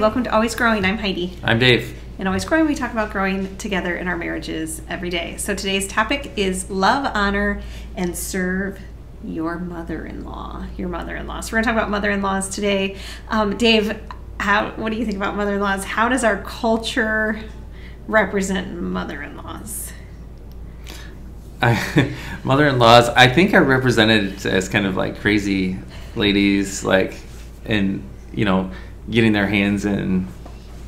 welcome to Always Growing. I'm Heidi. I'm Dave. In Always Growing, we talk about growing together in our marriages every day. So today's topic is love, honor, and serve your mother-in-law. Your mother-in-law. So we're going to talk about mother-in-laws today. Dave, what do you think about mother-in-laws? How does our culture represent mother-in-laws? Mother-in-laws, I think are represented as kind of like crazy ladies, like, and getting their hands in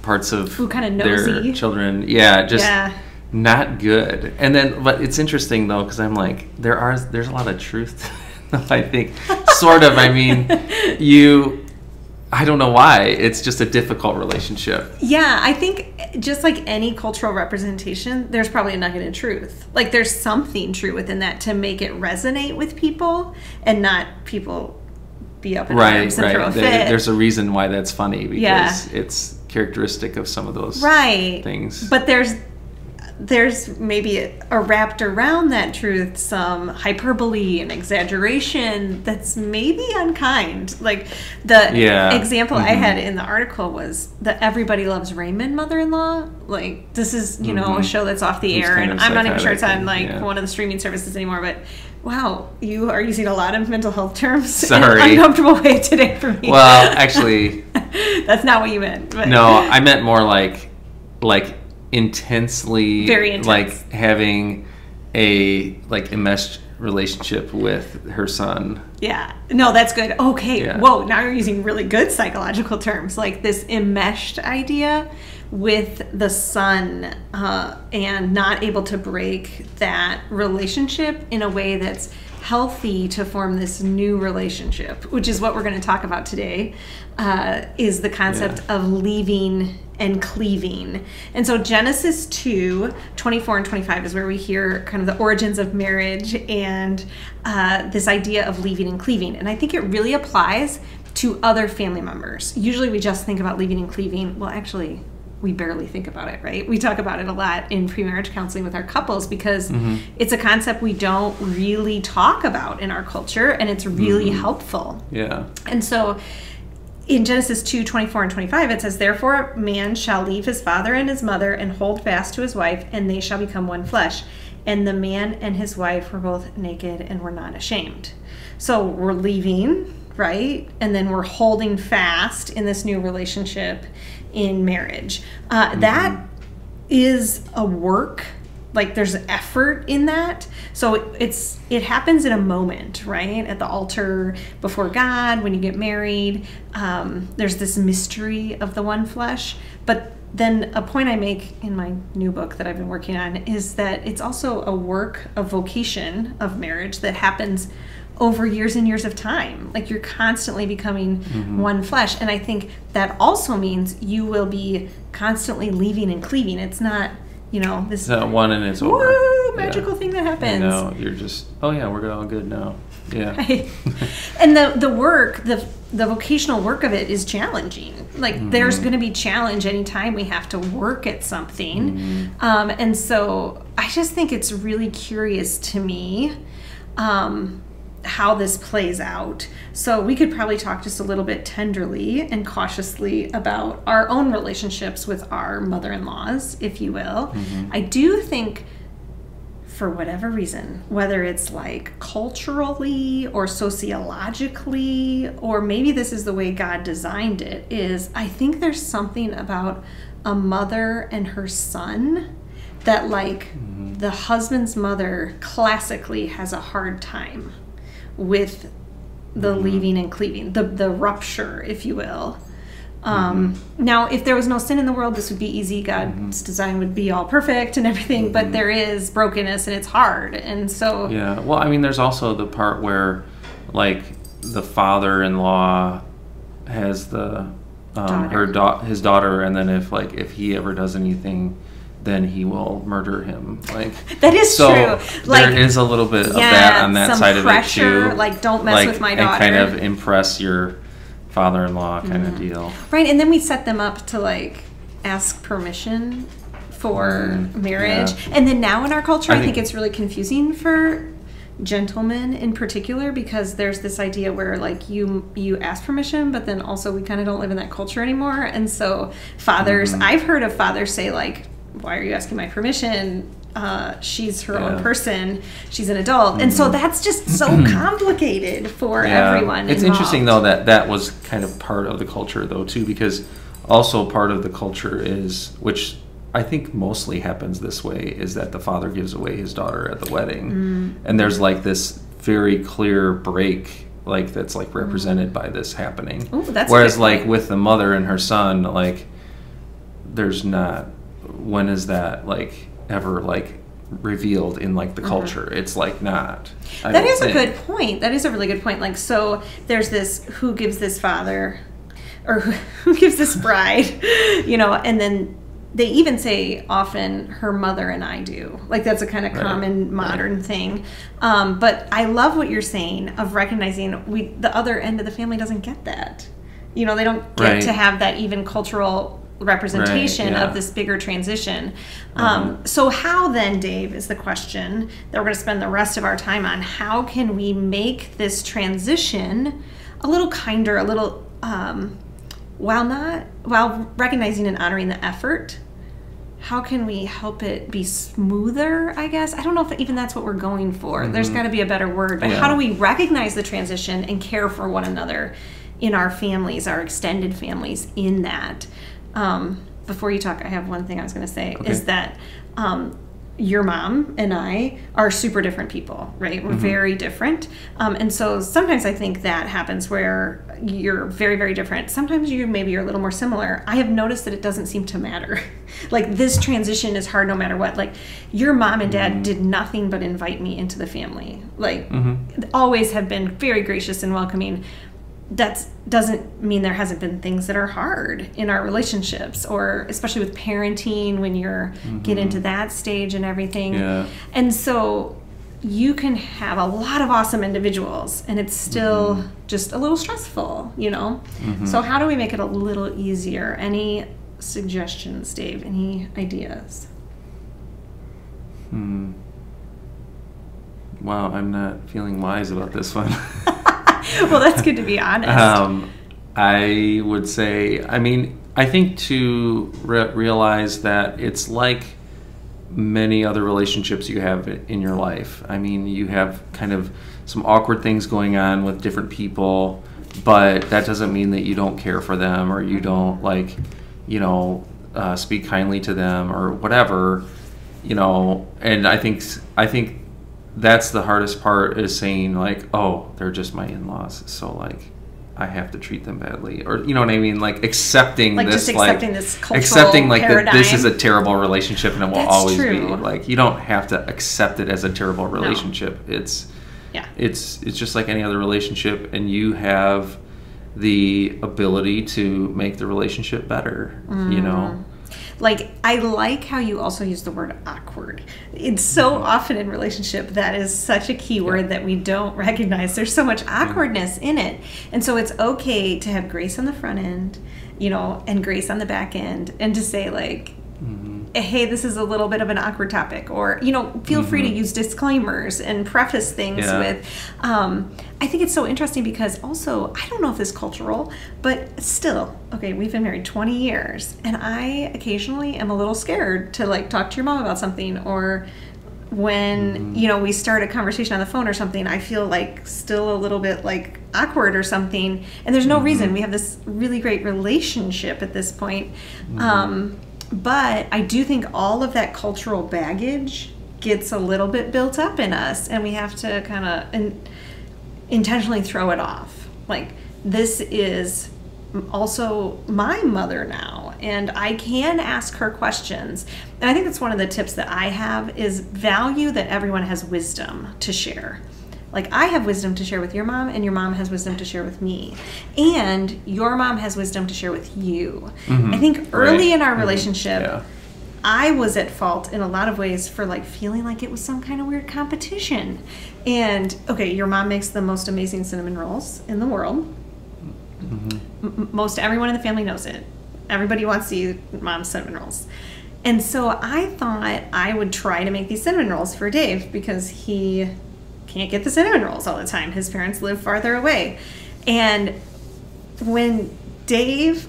parts of their children. Yeah, not good. And then, but it's interesting though, because I'm like, there's a lot of truth. I think, sort of. I mean, I don't know why. It's just a difficult relationship. Yeah, I think just like any cultural representation, there's probably a nugget of truth. Like there's something true within that to make it resonate with people and not people be up in arms and throw a fit. There's a reason why that's funny because it's characteristic of some of those things. But there's maybe wrapped around that truth some hyperbole and exaggeration that's maybe unkind. Like the example I had in the article was the Everybody Loves Raymond mother-in-law. Like this is a show that's off the air, and I'm not even sure it's on one of the streaming services anymore. But wow, you are using a lot of mental health terms in an uncomfortable way today for me. Well, actually, that's not what you meant. But. No, I meant more like intensely, very intense. Like having a enmeshed relationship with her son. Yeah, no, that's good. Okay, whoa, now you're using really good psychological terms, like this enmeshed idea with the son, and not able to break that relationship in a way that's healthy to form this new relationship, which is what we're going to talk about today, is the concept of leaving and cleaving. And so Genesis 2:24 and 25 is where we hear kind of the origins of marriage and this idea of leaving and cleaving. And I think it really applies to other family members. Usually we just think about leaving and cleaving. Well, actually, we barely think about it, right? We talk about it a lot in pre-marriage counseling with our couples because it's a concept we don't really talk about in our culture, and it's really helpful. Yeah. And so in Genesis 2:24 and 25, it says, "Therefore a man shall leave his father and his mother and hold fast to his wife, and they shall become one flesh. And the man and his wife were both naked and were not ashamed." So we're leaving, right? And then we're holding fast in this new relationship in marriage. That is a work. Like there's effort in that. So it happens in a moment, right? At the altar before God, when you get married, there's this mystery of the one flesh. But then a point I make in my new book that I've been working on is that it's also a work, a vocation of marriage that happens over years and years of time. Like you're constantly becoming one flesh. And I think that also means you will be constantly leaving and cleaving. It's not, this one and it's over. Magical thing that happens. No, you're just, we're all good now. Yeah. Right. And the work, the vocational work of it is challenging. Like there's going to be challenge anytime we have to work at something. And so I just think it's really curious to me how this plays out. So we could probably talk just a little bit tenderly and cautiously about our own relationships with our mother-in-laws, if you will. I do think for whatever reason, whether it's like culturally or sociologically, or maybe this is the way God designed it, is I think there's something about a mother and her son that the husband's mother classically has a hard time with the leaving and cleaving, the rupture, if you will. Now, if there was no sin in the world, this would be easy. God's design would be all perfect and everything, but there is brokenness and it's hard. And so... Yeah, well, I mean, there's also the part where, the father-in-law has the his daughter, and then if he ever does anything, then he will murder him. That is true. There is a little bit of that on that side pressure, of it too. Don't mess with my daughter. And kind of impress your father-in-law kind of deal. Right, and then we set them up to ask permission for marriage. And then now in our culture, I think it's really confusing for gentlemen in particular, because there's this idea where like you ask permission, but then also we kind of don't live in that culture anymore. And so fathers, I've heard of fathers say like, why are you asking my permission? She's her own person. She's an adult. And so that's just so complicated for everyone It's involved. Interesting, though, that was kind of part of the culture, though, too, because also part of the culture is, which I think mostly happens this way, is that the father gives away his daughter at the wedding. And there's like this very clear break, like that's like represented by this happening. Ooh, that's Whereas like with the mother and her son, like there's not, when is that like ever like revealed in like the culture? It's like not. That is a good point. That is a really good point. Like, so there's this, who gives this father, or who gives this bride, you know, and then they even say often her mother and I do. Like that's a kind of common modern thing. But I love what you're saying of recognizing the other end of the family doesn't get that. You know, they don't get to have that even cultural representation of this bigger transition. So how then, Dave, is the question that we're going to spend the rest of our time on. How can we make this transition a little kinder, a little, while recognizing and honoring the effort? How can we help it be smoother, I guess? I don't know if even that's what we're going for. There's got to be a better word. But how do we recognize the transition and care for one another in our families, our extended families in that? Before you talk, I have one thing I was going to say, is that your mom and I are super different people, right? We're very different. And so sometimes I think that happens where you're very, very different. Sometimes you're a little more similar. I have noticed that it doesn't seem to matter. Like this transition is hard no matter what. Like your mom and dad did nothing but invite me into the family. Like always have been very gracious and welcoming. That doesn't mean there hasn't been things that are hard in our relationships, or especially with parenting when you're get into that stage and everything. And so you can have a lot of awesome individuals and it's still just a little stressful, you know? So how do we make it a little easier? Any suggestions, Dave? Any ideas? Wow, I'm not feeling wise about this one. Well, that's good to be honest. I would say, I think to realize that it's like many other relationships you have in your life. I mean, you have kind of some awkward things going on with different people, but that doesn't mean that you don't care for them or you don't like, you know, speak kindly to them or whatever, you know. And I think that's the hardest part, is saying like, oh, they're just my in-laws, so like I have to treat them badly, or you know what I mean, like accepting like this, this cultural accepting like paradigm. That this is a terrible relationship and it will always be. True. Like you don't have to accept it as a terrible relationship. No. It's just like any other relationship, and you have the ability to make the relationship better. You know. Like, I like how you also use the word awkward. It's so often in relationship that is such a key word that we don't recognize. There's so much awkwardness in it. And so it's okay to have grace on the front end, you know, and grace on the back end, and to say like, hey, this is a little bit of an awkward topic, or, you know, feel free to use disclaimers and preface things with, I think it's so interesting because also, I don't know if this is cultural, but still, okay, we've been married 20 years, and I occasionally am a little scared to like talk to your mom about something, or when, you know, we start a conversation on the phone or something, I feel like still a little bit like awkward or something, and there's no reason. We have this really great relationship at this point. But I do think all of that cultural baggage gets a little bit built up in us, and we have to kind of intentionally throw it off. Like, this is also my mother now, and I can ask her questions. And I think that's one of the tips that I have, is value that everyone has wisdom to share. Like, I have wisdom to share with your mom, and your mom has wisdom to share with me. And your mom has wisdom to share with you. I think early in our relationship, I was at fault in a lot of ways for like feeling like it was some kind of weird competition. And, okay, your mom makes the most amazing cinnamon rolls in the world. Most everyone in the family knows it. Everybody wants to eat mom's cinnamon rolls. And so I thought I would try to make these cinnamon rolls for Dave because he can't get the cinnamon rolls all the time. His parents live farther away. And when Dave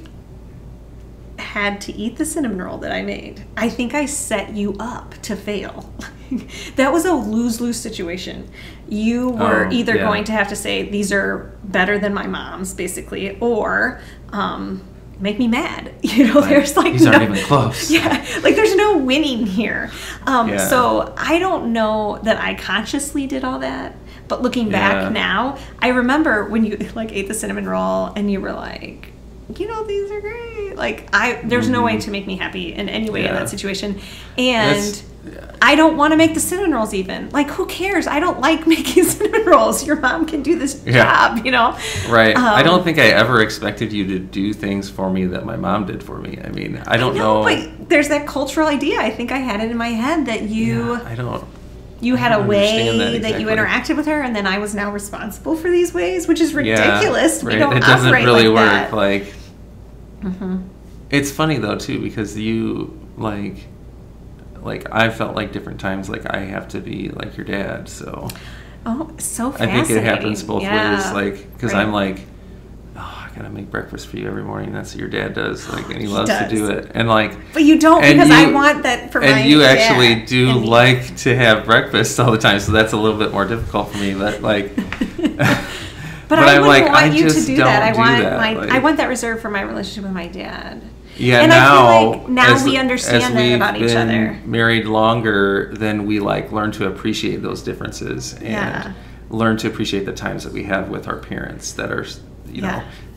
had to eat the cinnamon roll that I made, I think I set you up to fail. That was a lose-lose situation. You were either going to have to say, these are better than my mom's, basically, or make me mad. There's like these aren't even close. Yeah, like there's no winning here. So I don't know that I consciously did all that, but looking back now, I remember when you like ate the cinnamon roll and you were like, these are great. Like there's no way to make me happy in any way in that situation. And I don't want to make the cinnamon rolls even. Like, who cares? I don't like making cinnamon rolls. Your mom can do this job, Right. I don't think I ever expected you to do things for me that my mom did for me. I mean, I don't know. But there's that cultural idea. I think I had it in my head that you... You had a way that you interacted with her, and then I was now responsible for these ways, which is ridiculous. Yeah, right. We don't it doesn't operate really like work. that. It's funny though too, because you like I felt like different times like I have to be like your dad. So so fascinating. I think it happens both ways. Like because I'm like, I gotta make breakfast for you every morning. That's what your dad does. Like, and he loves to do it. And like, but you don't, because I want that for my dad. And you actually do like to have breakfast all the time, so that's a little bit more difficult for me. But like, but I wouldn't want you to do that. I want that reserved for my relationship with my dad. Yeah, and now, I feel like we understand that about each other. Married longer, then we learn to appreciate those differences and learn to appreciate the times that we have with our parents that are.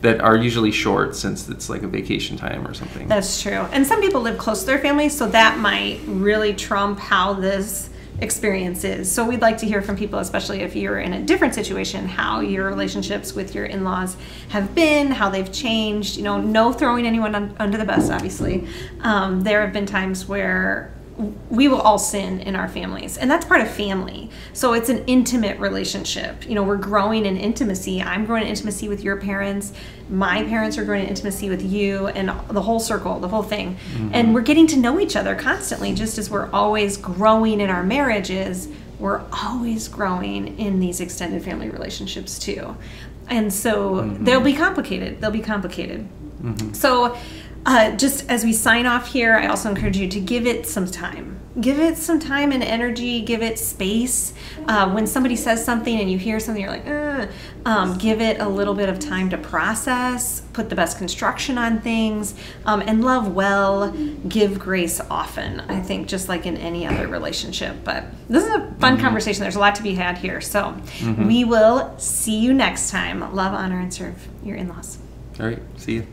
That are usually short, since it's like a vacation time or something. That's true. And some people live close to their families, so that might really trump how this experience is. So we'd like to hear from people, especially if you're in a different situation, how your relationships with your in-laws have been, how they've changed. No throwing anyone under the bus, obviously. There have been times where we will all sin in our families, and that's part of family. So it's an intimate relationship. We're growing in intimacy. I'm growing in intimacy with your parents. My parents are growing in intimacy with you, and the whole circle, the whole thing. And we're getting to know each other constantly, just as we're always growing in our marriages. We're always growing in these extended family relationships too. And so they'll be complicated. So just as we sign off here, I also encourage you to give it some time. Give it some time and energy. Give it space. When somebody says something and you hear something, you're like, give it a little bit of time to process, put the best construction on things, and love well, give grace often, I think, just like in any other relationship. But this is a fun conversation. There's a lot to be had here. So we will see you next time. Love, honor, and serve your in-laws. All right. See you.